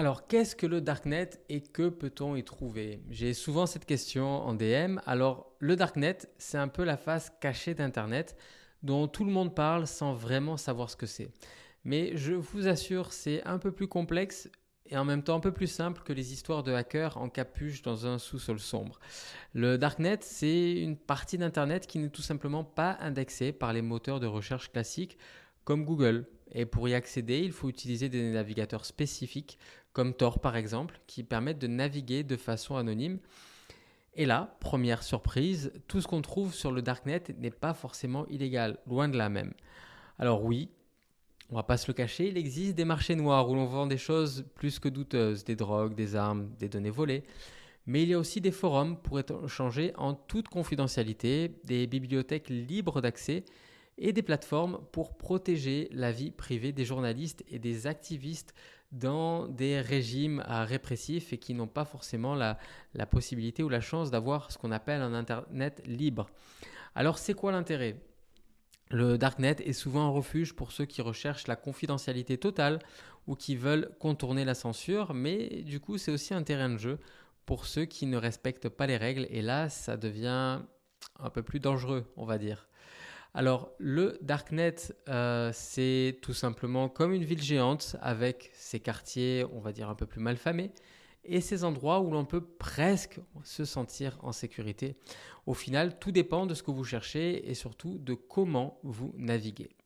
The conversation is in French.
Alors, qu'est-ce que le darknet et que peut-on y trouver? J'ai souvent cette question en DM. Alors, le darknet, c'est un peu la face cachée d'Internet dont tout le monde parle sans vraiment savoir ce que c'est. Mais je vous assure, c'est un peu plus complexe et en même temps un peu plus simple que les histoires de hackers en capuche dans un sous-sol sombre. Le darknet, c'est une partie d'Internet qui n'est tout simplement pas indexée par les moteurs de recherche classiques comme Google. Et pour y accéder, il faut utiliser des navigateurs spécifiques comme Tor par exemple, qui permettent de naviguer de façon anonyme. Et là, première surprise, tout ce qu'on trouve sur le darknet n'est pas forcément illégal, loin de là même. Alors oui, on va pas se le cacher, il existe des marchés noirs où l'on vend des choses plus que douteuses, des drogues, des armes, des données volées. Mais il y a aussi des forums pour échanger en toute confidentialité, des bibliothèques libres d'accès et des plateformes pour protéger la vie privée des journalistes et des activistes dans des régimes répressifs et qui n'ont pas forcément la possibilité ou la chance d'avoir ce qu'on appelle un Internet libre. Alors c'est quoi l'intérêt? Le darknet est souvent un refuge pour ceux qui recherchent la confidentialité totale ou qui veulent contourner la censure, mais du coup c'est aussi un terrain de jeu pour ceux qui ne respectent pas les règles et là ça devient un peu plus dangereux, on va dire. Alors, le Darknet, c'est tout simplement comme une ville géante avec ses quartiers, on va dire, un peu plus malfamés et ces endroits où l'on peut presque se sentir en sécurité. Au final, tout dépend de ce que vous cherchez et surtout de comment vous naviguez.